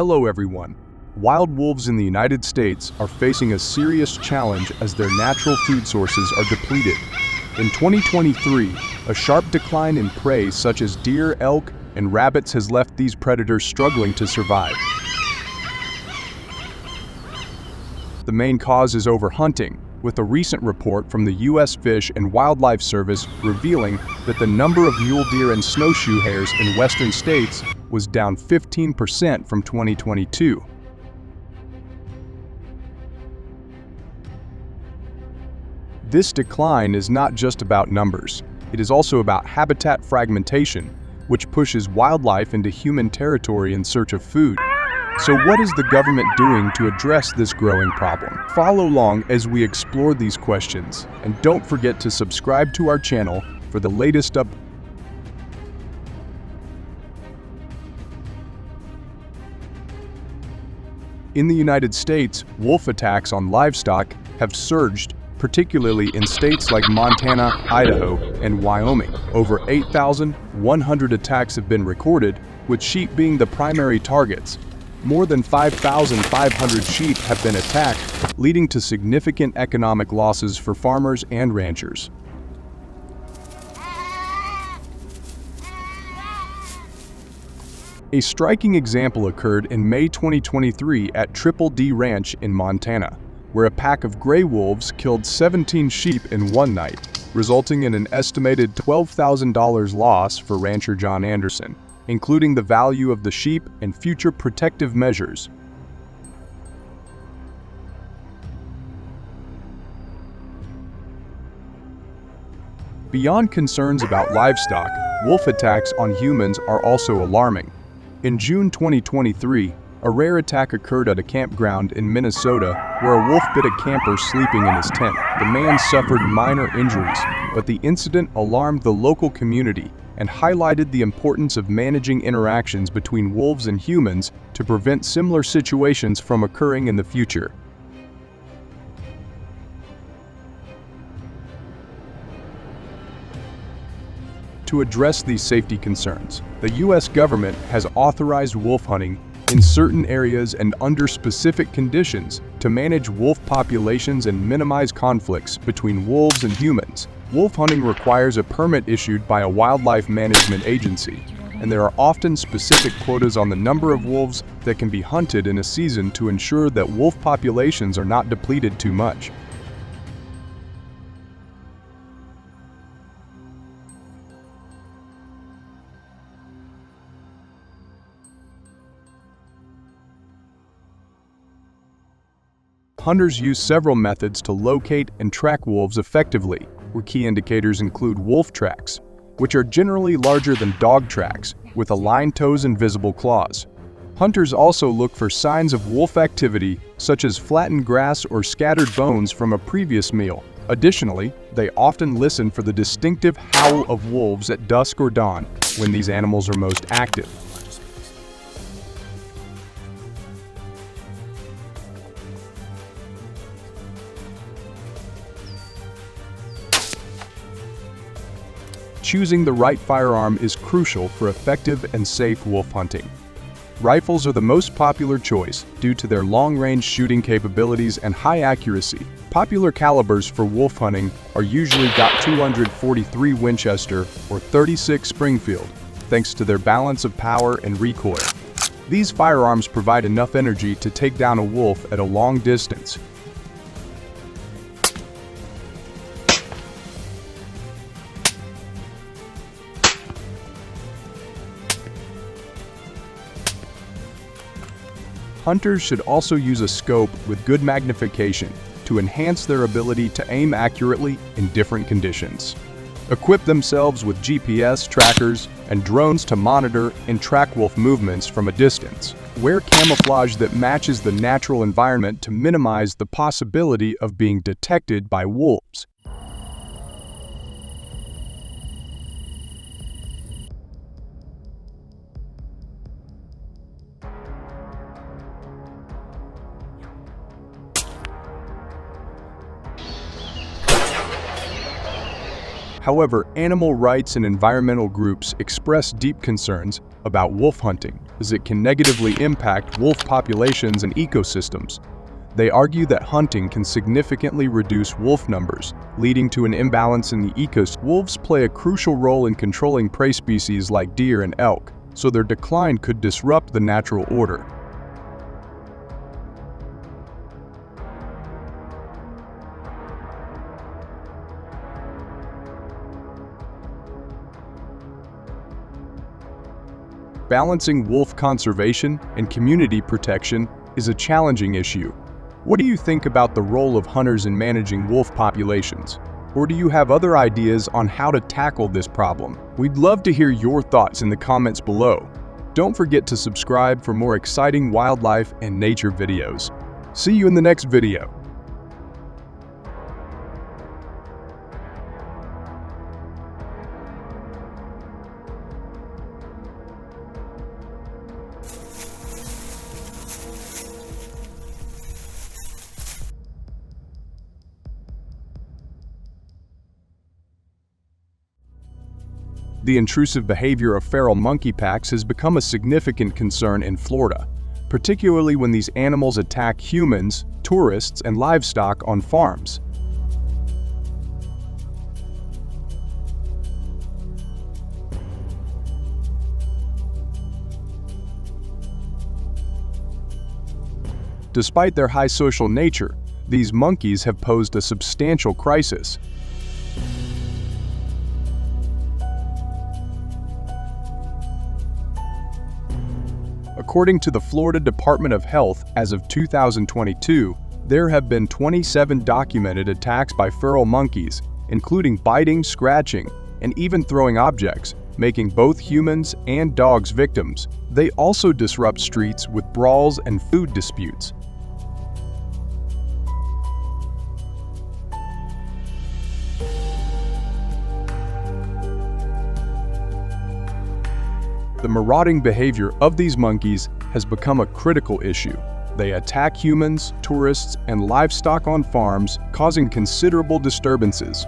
Hello everyone. Wild wolves in the United States are facing a serious challenge as their natural food sources are depleted. In 2023, a sharp decline in prey such as deer, elk, and rabbits has left these predators struggling to survive. The main cause is overhunting, with a recent report from the U.S. Fish and Wildlife Service revealing that the number of mule deer and snowshoe hares in western states was down 15% from 2022. This decline is not just about numbers. It is also about habitat fragmentation, which pushes wildlife into human territory in search of food. So what is the government doing to address this growing problem? Follow along as we explore these questions, and don't forget to subscribe to our channel for the latest updates. In the United States, wolf attacks on livestock have surged, particularly in states like Montana, Idaho, and Wyoming. Over 8,100 attacks have been recorded, with sheep being the primary targets. More than 5,500 sheep have been attacked, leading to significant economic losses for farmers and ranchers. A striking example occurred in May 2023 at Triple D Ranch in Montana, where a pack of gray wolves killed 17 sheep in one night, resulting in an estimated $12,000 loss for rancher John Anderson, including the value of the sheep and future protective measures. Beyond concerns about livestock, wolf attacks on humans are also alarming. In June 2023, a rare attack occurred at a campground in Minnesota where a wolf bit a camper sleeping in his tent. The man suffered minor injuries, but the incident alarmed the local community and highlighted the importance of managing interactions between wolves and humans to prevent similar situations from occurring in the future. To address these safety concerns, the U.S. government has authorized wolf hunting in certain areas and under specific conditions to manage wolf populations and minimize conflicts between wolves and humans. Wolf hunting requires a permit issued by a wildlife management agency, and there are often specific quotas on the number of wolves that can be hunted in a season to ensure that wolf populations are not depleted too much. Hunters use several methods to locate and track wolves effectively, where key indicators include wolf tracks, which are generally larger than dog tracks, with aligned toes and visible claws. Hunters also look for signs of wolf activity, such as flattened grass or scattered bones from a previous meal. Additionally, they often listen for the distinctive howl of wolves at dusk or dawn, when these animals are most active. Choosing the right firearm is crucial for effective and safe wolf hunting. Rifles are the most popular choice due to their long-range shooting capabilities and high accuracy. Popular calibers for wolf hunting are usually .243 Winchester or .36 Springfield, thanks to their balance of power and recoil. These firearms provide enough energy to take down a wolf at a long distance. Hunters should also use a scope with good magnification to enhance their ability to aim accurately in different conditions. Equip themselves with GPS trackers and drones to monitor and track wolf movements from a distance. Wear camouflage that matches the natural environment to minimize the possibility of being detected by wolves. However, animal rights and environmental groups express deep concerns about wolf hunting, as it can negatively impact wolf populations and ecosystems. They argue that hunting can significantly reduce wolf numbers, leading to an imbalance in the ecosystem. Wolves play a crucial role in controlling prey species like deer and elk, so their decline could disrupt the natural order. Balancing wolf conservation and community protection is a challenging issue. What do you think about the role of hunters in managing wolf populations? Or do you have other ideas on how to tackle this problem? We'd love to hear your thoughts in the comments below. Don't forget to subscribe for more exciting wildlife and nature videos. See you in the next video. The intrusive behavior of feral monkey packs has become a significant concern in Florida, particularly when these animals attack humans, tourists, and livestock on farms. Despite their high social nature, these monkeys have posed a substantial crisis. According to the Florida Department of Health, as of 2022, there have been 27 documented attacks by feral monkeys, including biting, scratching, and even throwing objects, making both humans and dogs victims. They also disrupt streets with brawls and food disputes. The marauding behavior of these monkeys has become a critical issue. They attack humans, tourists, and livestock on farms, causing considerable disturbances.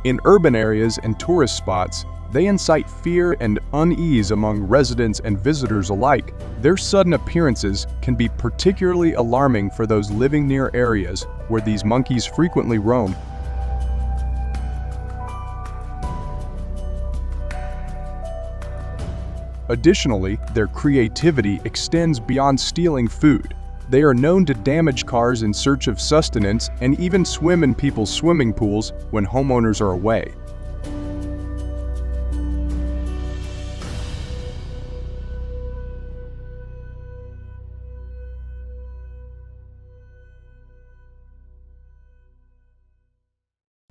In urban areas and tourist spots, they incite fear and unease among residents and visitors alike. Their sudden appearances can be particularly alarming for those living near areas where these monkeys frequently roam. Additionally, their creativity extends beyond stealing food. They are known to damage cars in search of sustenance and even swim in people's swimming pools when homeowners are away.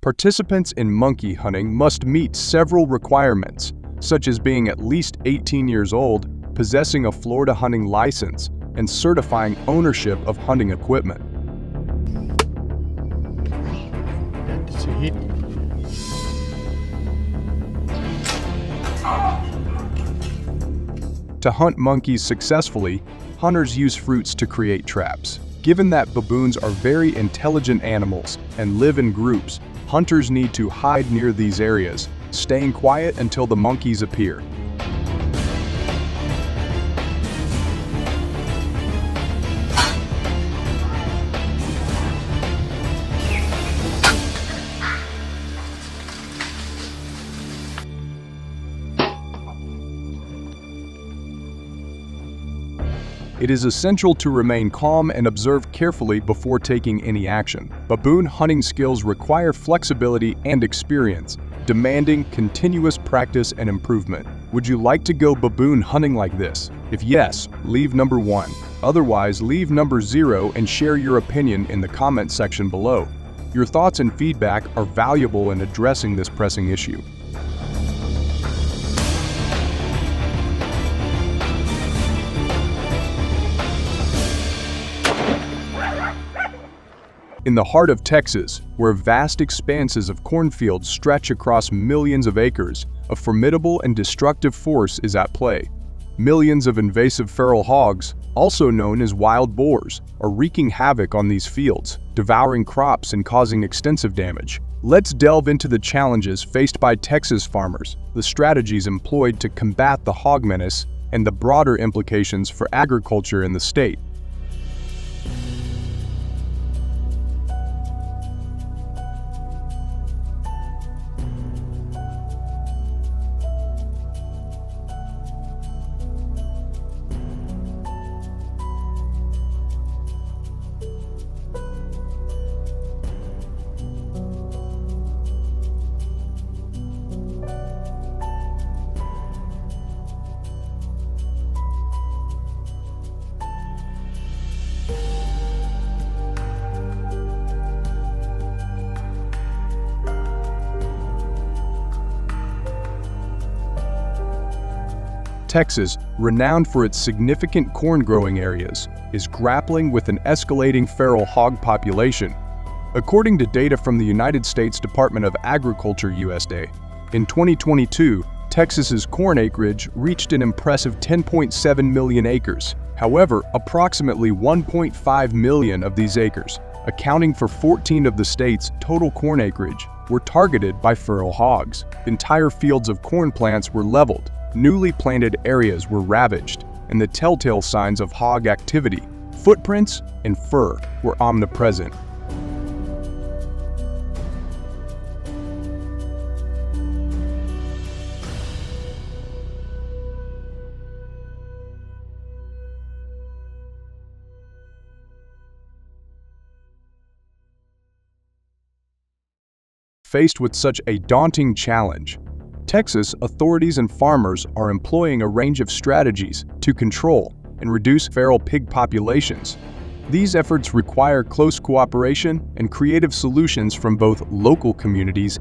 Participants in monkey hunting must meet several requirements, such as being at least 18 years old, possessing a Florida hunting license, and certifying ownership of hunting equipment. That's a hit. To hunt monkeys successfully, hunters use fruits to create traps. Given that baboons are very intelligent animals and live in groups, hunters need to hide near these areas, staying quiet until the monkeys appear. It is essential to remain calm and observe carefully before taking any action. Baboon hunting skills require flexibility and experience, demanding continuous practice and improvement. Would you like to go baboon hunting like this? If yes, leave number 1. Otherwise, leave number 0 and share your opinion in the comment section below. Your thoughts and feedback are valuable in addressing this pressing issue. In the heart of Texas, where vast expanses of cornfields stretch across millions of acres, a formidable and destructive force is at play. Millions of invasive feral hogs, also known as wild boars, are wreaking havoc on these fields, devouring crops and causing extensive damage. Let's delve into the challenges faced by Texas farmers, the strategies employed to combat the hog menace, and the broader implications for agriculture in the state. Texas, renowned for its significant corn-growing areas, is grappling with an escalating feral hog population. According to data from the United States Department of Agriculture (USDA), in 2022, Texas's corn acreage reached an impressive 10.7 million acres. However, approximately 1.5 million of these acres, accounting for 14 of the state's total corn acreage, were targeted by feral hogs. Entire fields of corn plants were leveled. Newly planted areas were ravaged, and the telltale signs of hog activity, footprints, and fur were omnipresent. Faced with such a daunting challenge, Texas authorities and farmers are employing a range of strategies to control and reduce feral pig populations. These efforts require close cooperation and creative solutions from both local communities .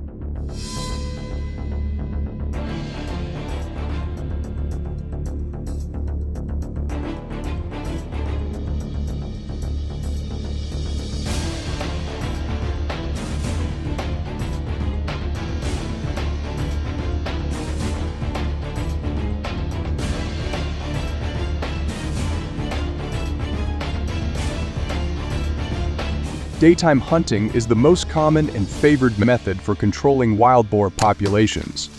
Daytime hunting is the most common and favored method for controlling wild boar populations.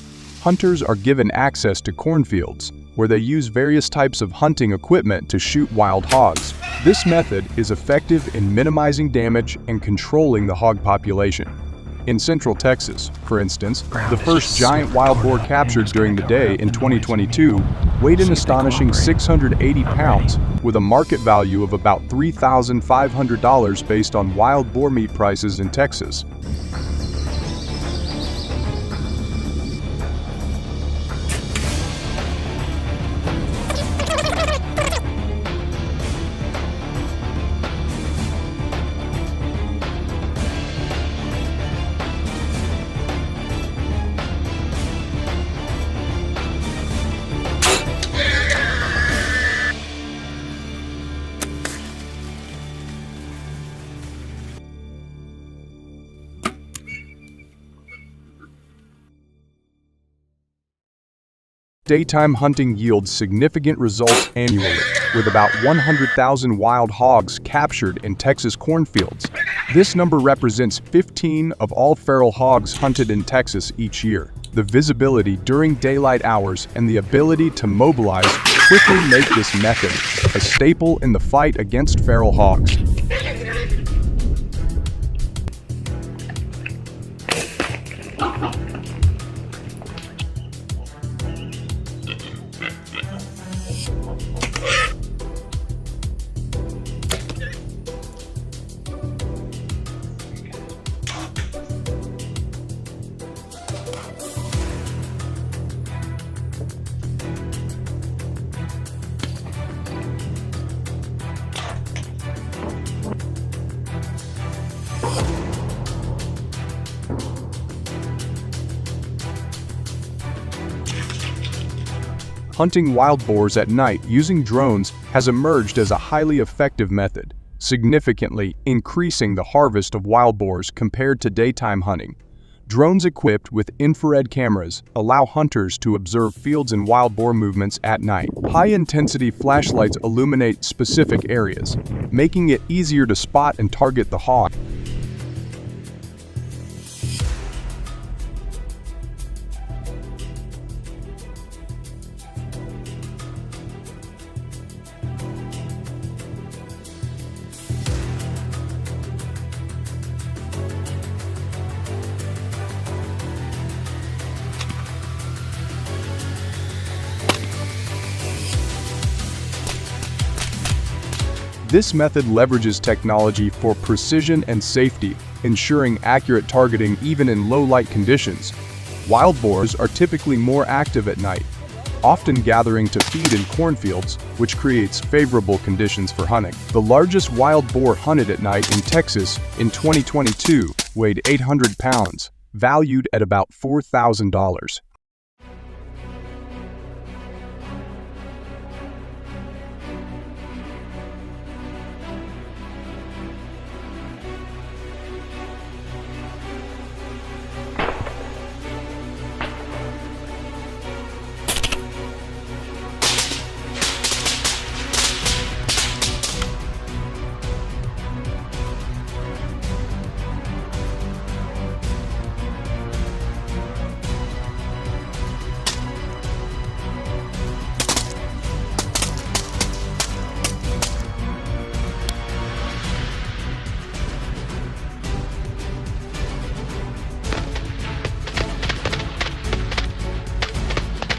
Hunters are given access to cornfields, where they use various types of hunting equipment to shoot wild hogs. This method is effective in minimizing damage and controlling the hog population. In central Texas, for instance, the first giant wild boar captured during the day in 2022 weighed an astonishing 680 pounds, with a market value of about $3,500 based on wild boar meat prices in Texas. Daytime hunting yields significant results annually, with about 100,000 wild hogs captured in Texas cornfields. This number represents 15 of all feral hogs hunted in Texas each year. The visibility during daylight hours and the ability to mobilize quickly make this method a staple in the fight against feral hogs. Hunting wild boars at night using drones has emerged as a highly effective method, significantly increasing the harvest of wild boars compared to daytime hunting. Drones equipped with infrared cameras allow hunters to observe fields and wild boar movements at night. High-intensity flashlights illuminate specific areas, making it easier to spot and target the hog. This method leverages technology for precision and safety, ensuring accurate targeting even in low-light conditions. Wild boars are typically more active at night, often gathering to feed in cornfields, which creates favorable conditions for hunting. The largest wild boar hunted at night in Texas in 2022 weighed 800 pounds, valued at about $4,000.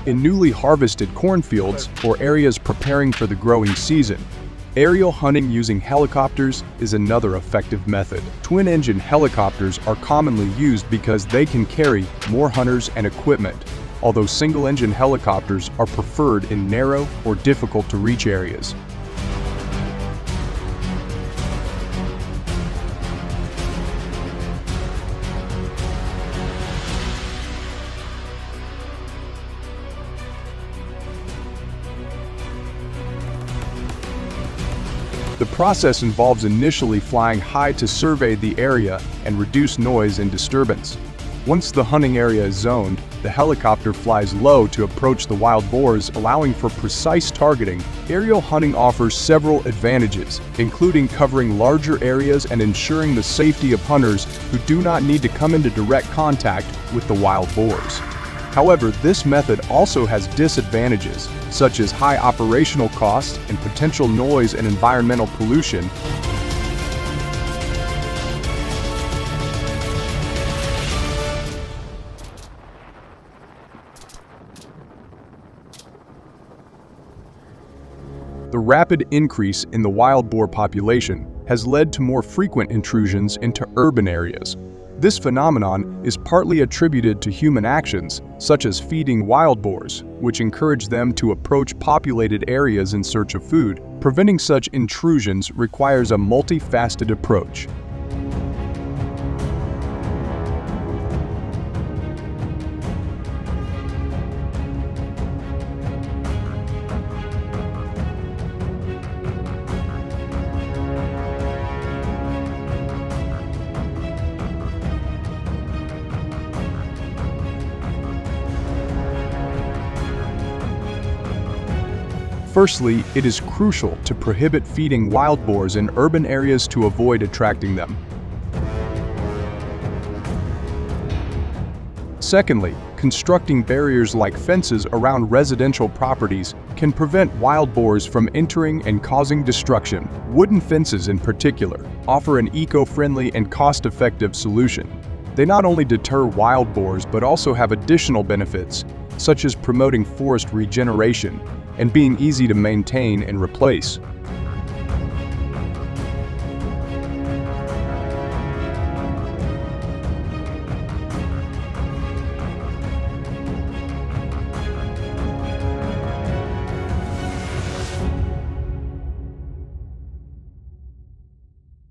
In newly harvested cornfields or areas preparing for the growing season, aerial hunting using helicopters is another effective method. Twin-engine helicopters are commonly used because they can carry more hunters and equipment, although single-engine helicopters are preferred in narrow or difficult-to-reach areas. The process involves initially flying high to survey the area and reduce noise and disturbance. Once the hunting area is zoned, the helicopter flies low to approach the wild boars, allowing for precise targeting. Aerial hunting offers several advantages, including covering larger areas and ensuring the safety of hunters who do not need to come into direct contact with the wild boars. However, this method also has disadvantages, such as high operational costs and potential noise and environmental pollution. The rapid increase in the wild boar population has led to more frequent intrusions into urban areas. This phenomenon is partly attributed to human actions, such as feeding wild boars, which encourage them to approach populated areas in search of food. Preventing such intrusions requires a multifaceted approach. Firstly, it is crucial to prohibit feeding wild boars in urban areas to avoid attracting them. Secondly, constructing barriers like fences around residential properties can prevent wild boars from entering and causing destruction. Wooden fences, in particular, offer an eco-friendly and cost-effective solution. They not only deter wild boars but also have additional benefits, such as promoting forest regeneration and being easy to maintain and replace.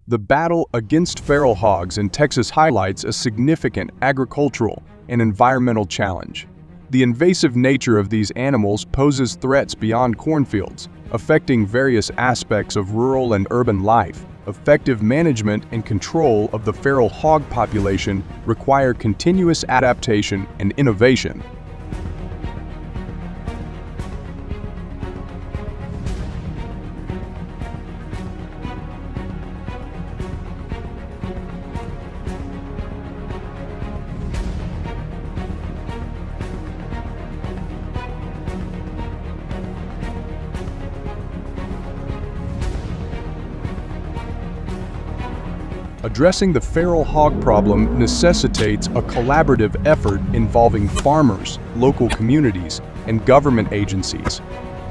The battle against feral hogs in Texas highlights a significant agricultural and environmental challenge. The invasive nature of these animals poses threats beyond cornfields, affecting various aspects of rural and urban life. Effective management and control of the feral hog population require continuous adaptation and innovation. Addressing the feral hog problem necessitates a collaborative effort involving farmers, local communities, and government agencies.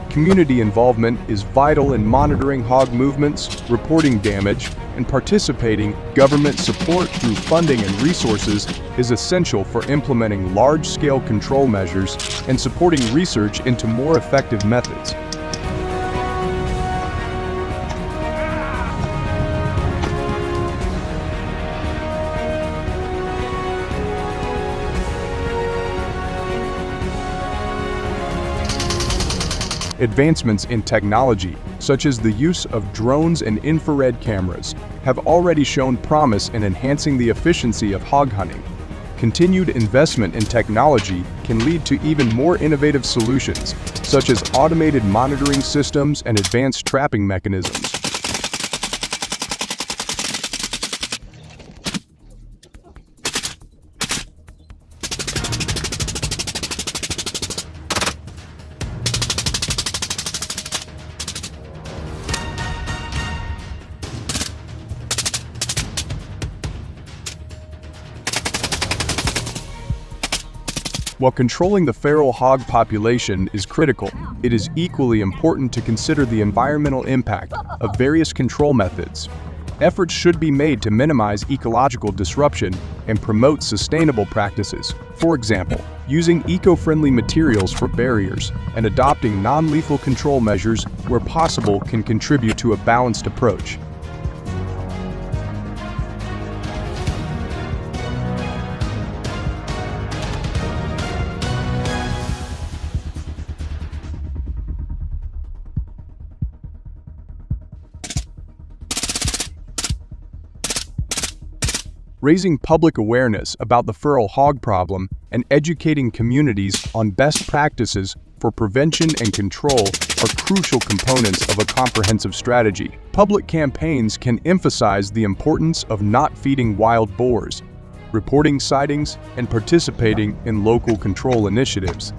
Community involvement is vital in monitoring hog movements, reporting damage, and participating. Government support through funding and resources is essential for implementing large-scale control measures and supporting research into more effective methods. Advancements in technology, such as the use of drones and infrared cameras, have already shown promise in enhancing the efficiency of hog hunting. Continued investment in technology can lead to even more innovative solutions, such as automated monitoring systems and advanced trapping mechanisms. While controlling the feral hog population is critical, it is equally important to consider the environmental impact of various control methods. Efforts should be made to minimize ecological disruption and promote sustainable practices. For example, using eco-friendly materials for barriers and adopting non-lethal control measures where possible can contribute to a balanced approach. Raising public awareness about the feral hog problem and educating communities on best practices for prevention and control are crucial components of a comprehensive strategy. Public campaigns can emphasize the importance of not feeding wild boars, reporting sightings, and participating in local control initiatives.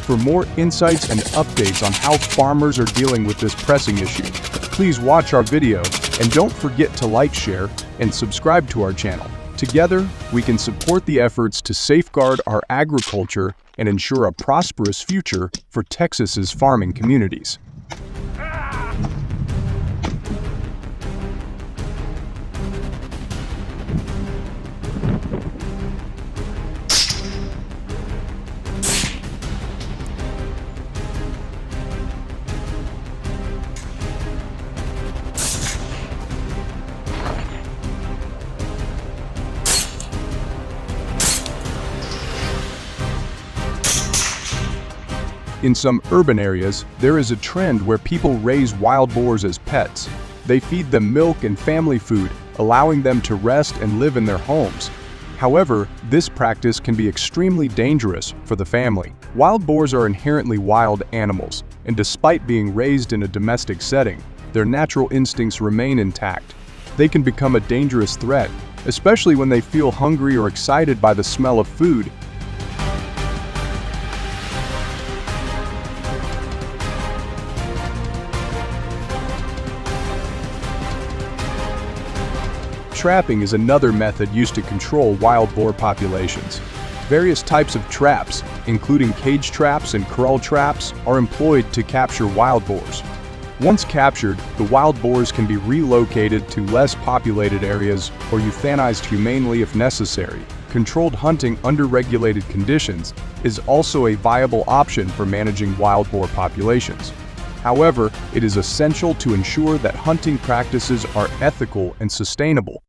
For more insights and updates on how farmers are dealing with this pressing issue, please watch our video and don't forget to like, share, and subscribe to our channel. Together, we can support the efforts to safeguard our agriculture and ensure a prosperous future for Texas's farming communities. In some urban areas, there is a trend where people raise wild boars as pets. They feed them milk and family food, allowing them to rest and live in their homes. However, this practice can be extremely dangerous for the family. Wild boars are inherently wild animals, and despite being raised in a domestic setting, their natural instincts remain intact. They can become a dangerous threat, especially when they feel hungry or excited by the smell of food. Trapping is another method used to control wild boar populations. Various types of traps, including cage traps and corral traps, are employed to capture wild boars. Once captured, the wild boars can be relocated to less populated areas or euthanized humanely if necessary. Controlled hunting under regulated conditions is also a viable option for managing wild boar populations. However, it is essential to ensure that hunting practices are ethical and sustainable.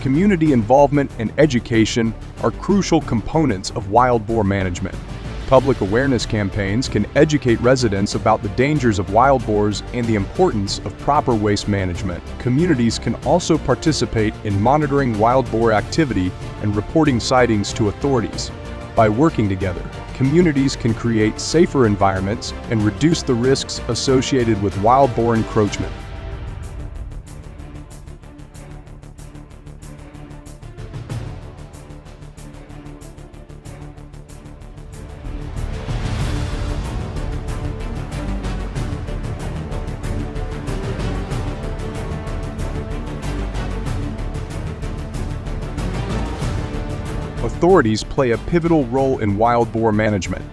Community involvement and education are crucial components of wild boar management. Public awareness campaigns can educate residents about the dangers of wild boars and the importance of proper waste management. Communities can also participate in monitoring wild boar activity and reporting sightings to authorities. By working together, communities can create safer environments and reduce the risks associated with wild boar encroachment. authorities play a pivotal role in wild boar management.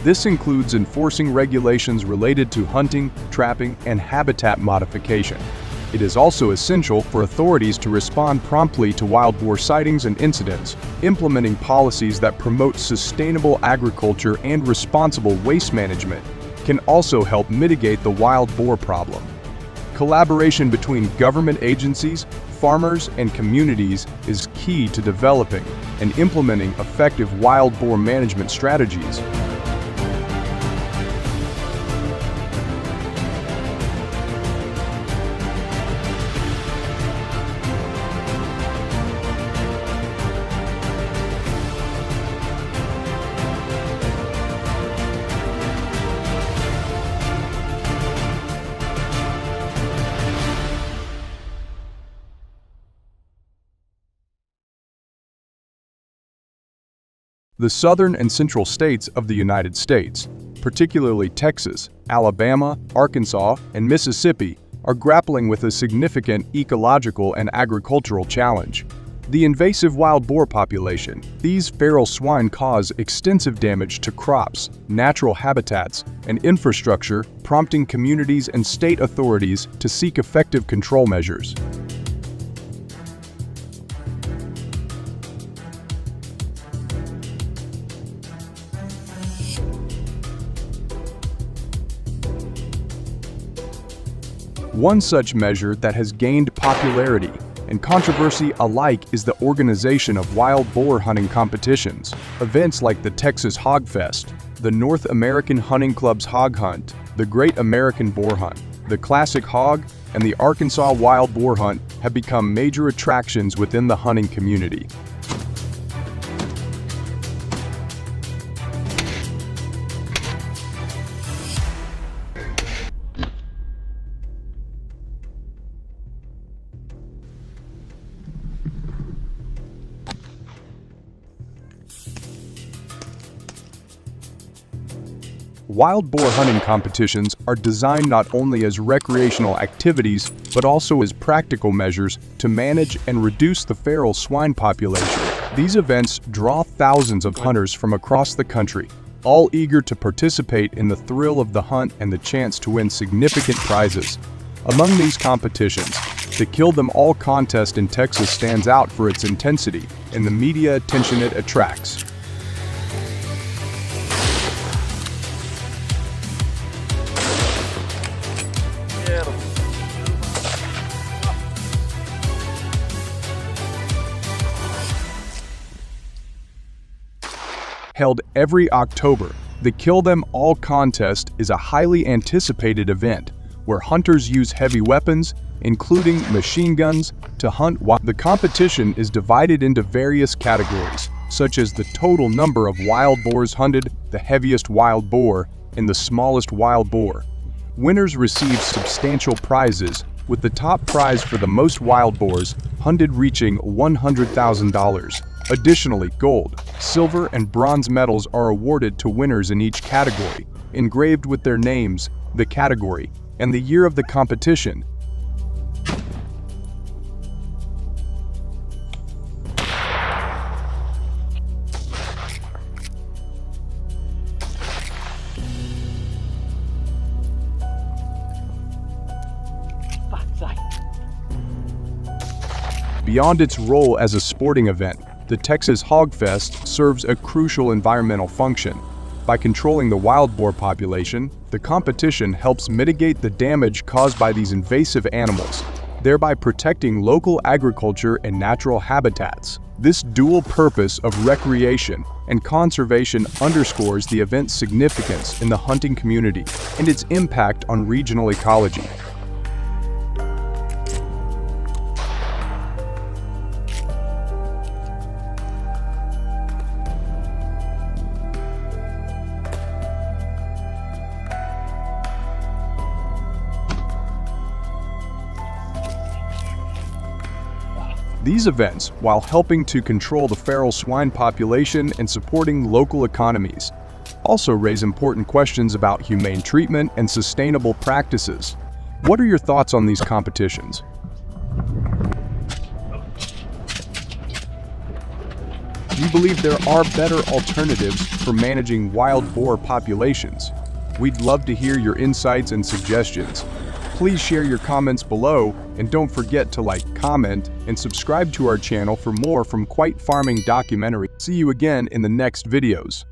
This includes enforcing regulations related to hunting, trapping, and habitat modification. It is also essential for authorities to respond promptly to wild boar sightings and incidents. Implementing policies that promote sustainable agriculture and responsible waste management can also help mitigate the wild boar problem. Collaboration between government agencies, farmers, and communities is key to developing and implementing effective wild boar management strategies. The southern and central states of the United States, particularly Texas, Alabama, Arkansas, and Mississippi, are grappling with a significant ecological and agricultural challenge. The invasive wild boar population. These feral swine cause extensive damage to crops, natural habitats, and infrastructure, prompting communities and state authorities to seek effective control measures. One such measure that has gained popularity and controversy alike is the organization of wild boar hunting competitions. Events like the Texas Hog Fest, the North American Hunting Club's Hog Hunt, the Great American Boar Hunt, the Classic Hog, and the Arkansas Wild Boar Hunt have become major attractions within the hunting community. Wild boar hunting competitions are designed not only as recreational activities, but also as practical measures to manage and reduce the feral swine population. These events draw thousands of hunters from across the country, all eager to participate in the thrill of the hunt and the chance to win significant prizes. Among these competitions, the Kill Them All contest in Texas stands out for its intensity and the media attention it attracts. Held every October, the Kill Them All contest is a highly anticipated event where hunters use heavy weapons, including machine guns, to hunt. The competition is divided into various categories, such as the total number of wild boars hunted, the heaviest wild boar, and the smallest wild boar. Winners receive substantial prizes, with the top prize for the most wild boars hunted reaching $100,000. Additionally, gold, silver, and bronze medals are awarded to winners in each category, engraved with their names, the category, and the year of the competition. Beyond its role as a sporting event, the Texas Hog Fest serves a crucial environmental function. By controlling the wild boar population, the competition helps mitigate the damage caused by these invasive animals, thereby protecting local agriculture and natural habitats. This dual purpose of recreation and conservation underscores the event's significance in the hunting community and its impact on regional ecology. These events, while helping to control the feral swine population and supporting local economies, also raise important questions about humane treatment and sustainable practices. What are your thoughts on these competitions? Do you believe there are better alternatives for managing wild boar populations? We'd love to hear your insights and suggestions. Please share your comments below, and don't forget to like, comment, and subscribe to our channel for more from Quite Farming Documentary. See you again in the next videos.